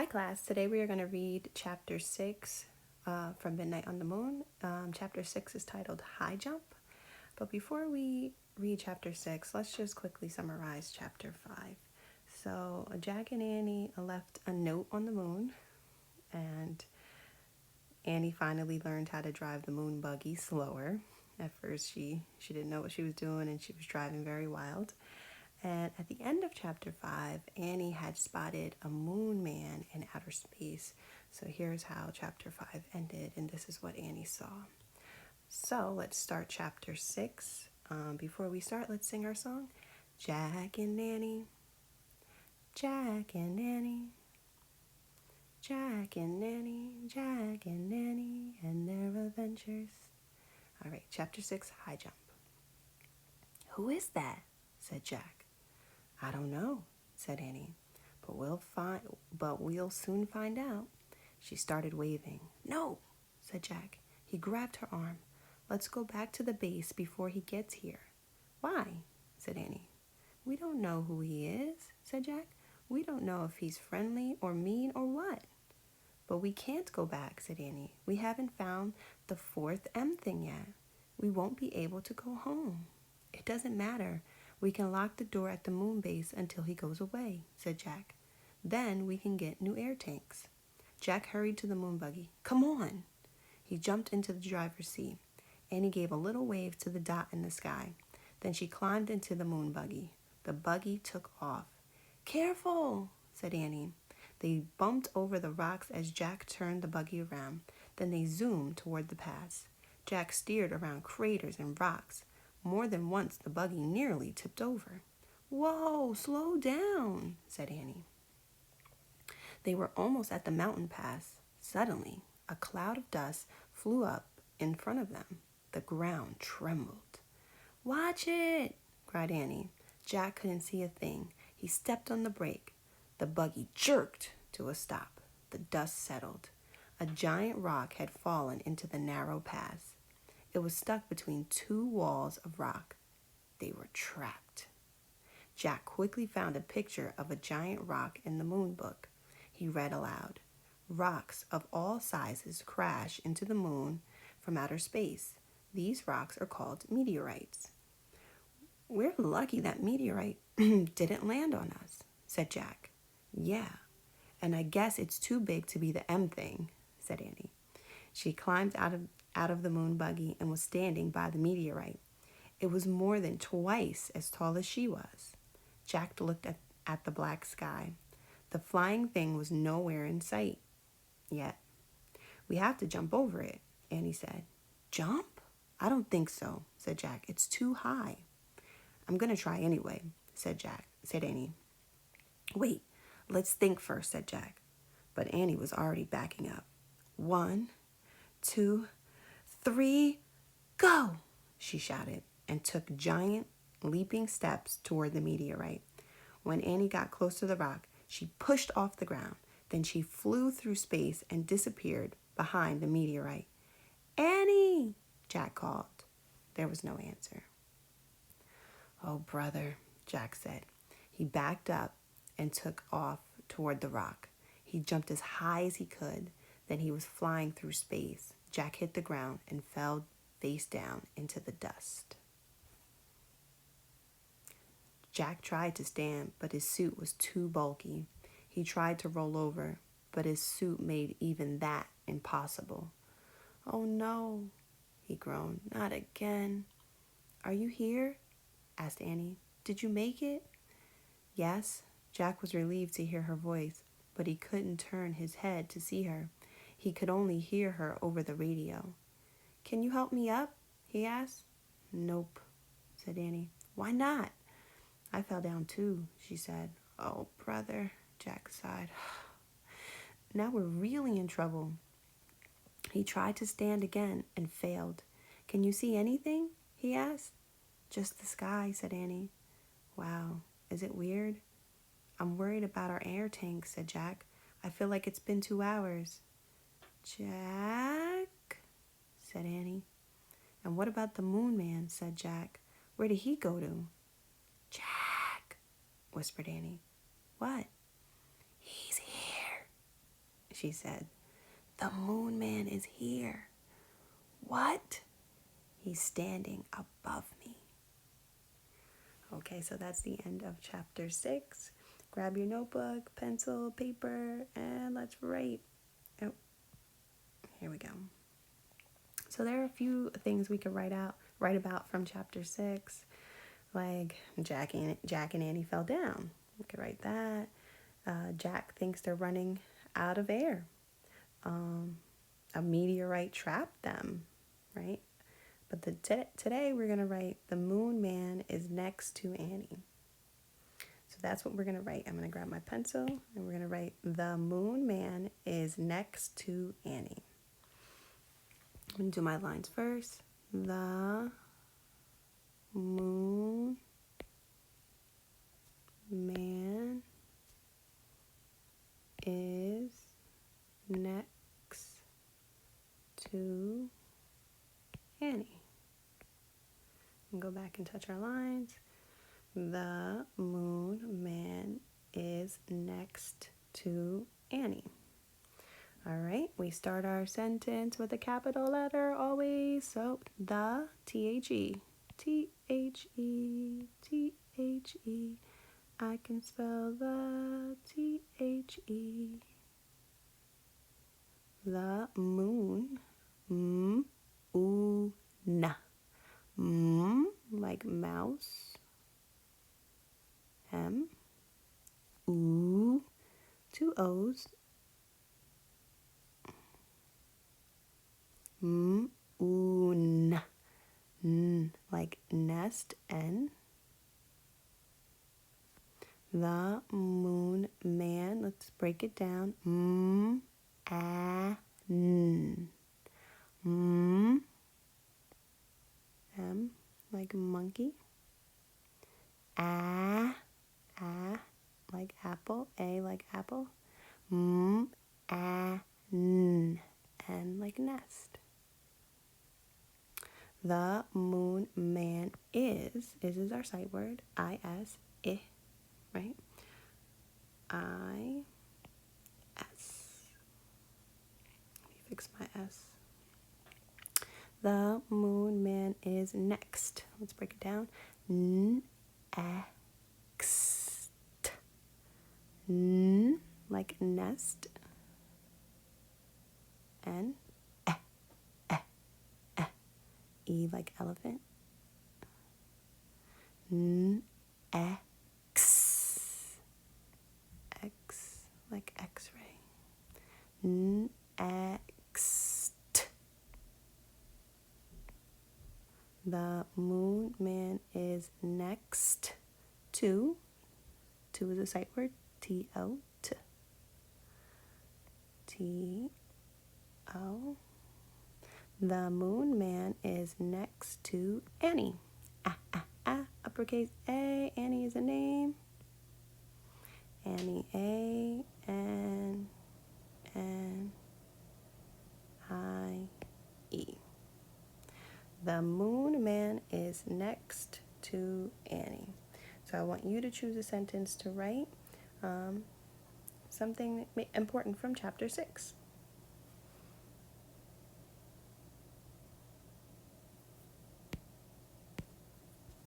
Hi class, today we are going to read chapter 6 from Midnight on the Moon. Chapter 6 is titled High Jump. But before we read chapter 6, let's just quickly summarize chapter 5. So Jack and Annie left a note on the moon, and Annie finally learned how to drive the moon buggy slower. At first she didn't know what she was doing, and she was driving very wild. And at the end of chapter 5, Annie had spotted a moon man in outer space. So here's how chapter 5 ended, and this is what Annie saw. So let's start chapter 6. Before we start, let's sing our song. Jack and Annie, Jack and Annie, Jack and Annie, Jack and Annie, and their adventures. All right, chapter 6, High Jump. Who is that? Said Jack. I don't know, said Annie, but we'll soon find out. She started waving. No, said Jack. He grabbed her arm. Let's go back to the base before he gets here. Why? Said Annie. We don't know who he is, said Jack. We don't know if he's friendly or mean or what. But we can't go back, said Annie. We haven't found the fourth M thing yet. We won't be able to go home. It doesn't matter. We can lock the door at the moon base until he goes away, said Jack. Then we can get new air tanks. Jack hurried to the moon buggy. Come on! He jumped into the driver's seat. Annie gave a little wave to the dot in the sky. Then she climbed into the moon buggy. The buggy took off. Careful, said Annie. They bumped over the rocks as Jack turned the buggy around. Then they zoomed toward the pass. Jack steered around craters and rocks. More than once, the buggy nearly tipped over. Whoa, slow down, said Annie. They were almost at the mountain pass. Suddenly, a cloud of dust flew up in front of them. The ground trembled. Watch it, cried Annie. Jack couldn't see a thing. He stepped on the brake. The buggy jerked to a stop. The dust settled. A giant rock had fallen into the narrow pass. It was stuck between two walls of rock. They were trapped. Jack quickly found a picture of a giant rock in the moon book. He read aloud. Rocks of all sizes crash into the moon from outer space. These rocks are called meteorites. We're lucky that meteorite didn't land on us, said Jack. Yeah, and I guess it's too big to be the M thing, said Annie. She climbed out of the moon buggy and was standing by the meteorite. It was more than twice as tall as she was. Jack looked at the black sky. The flying thing was nowhere in sight yet. We have to jump over it, Annie said. Jump? I don't think so, said Jack. It's too high. I'm going to try anyway, said Annie. Wait, let's think first, said Jack. But Annie was already backing up. 1, 2, 3, go, she shouted, and took giant, leaping steps toward the meteorite. When Annie got close to the rock, she pushed off the ground. Then she flew through space and disappeared behind the meteorite. Annie, Jack called. There was no answer. Oh, brother, Jack said. He backed up and took off toward the rock. He jumped as high as he could. Then he was flying through space. Jack hit the ground and fell face down into the dust. Jack tried to stand, but his suit was too bulky. He tried to roll over, but his suit made even that impossible. Oh no, he groaned. Not again. Are you here? Asked Annie. Did you make it? Yes. Jack was relieved to hear her voice, but he couldn't turn his head to see her. He could only hear her over the radio. Can you help me up? He asked. Nope, said Annie. Why not? I fell down too, she said. Oh, brother, Jack sighed. Now we're really in trouble. He tried to stand again and failed. Can you see anything? He asked. Just the sky, said Annie. Wow, is it weird? I'm worried about our air tank, said Jack. I feel like it's been 2 hours. Jack, said Annie. And what about the moon man, said Jack. Where did he go to? Jack, whispered Annie. What? He's here, she said. The moon man is here. What? He's standing above me. Okay, so that's the end of chapter 6. Grab your notebook, pencil, paper, and let's write. Oh, here we go. So there are a few things we could write about from chapter 6, like Jack and Annie fell down. We could write that. Jack thinks they're running out of air. A meteorite trapped them, right? But today we're going to write the moon man is next to Annie. So that's what we're going to write. I'm going to grab my pencil and we're going to write the moon man is next to Annie. I'm going to do my lines first. The moon man is next to Annie. And go back and touch our lines. The moon man is next to Annie. All right, we start our sentence with a capital letter always. So the, T-H-E, T-H-E, T-H-E. I can spell the T-H-E. The moon, M-O-O-N. Like mouse. M. Ooh. 2 O's. M-O-O-N. Like nest. N. The moon man. Let's break it down. M-A-N. M like monkey. A like apple. A like apple. N like nest. The moon man is our sight word. I-S, I, right? I-S. Let me fix my S. The moon man is next. Let's break it down. Next. N like nest. N. E like elephant. X. X like X-ray. Next. The moon man is next to. To is a sight word. T-O. T. T-O. The moon man is next to Annie. Uppercase A. Annie is a name. Annie, A-N-N-I-E. The moon man is next to Annie. So I want you to choose a sentence to write something important from chapter 6.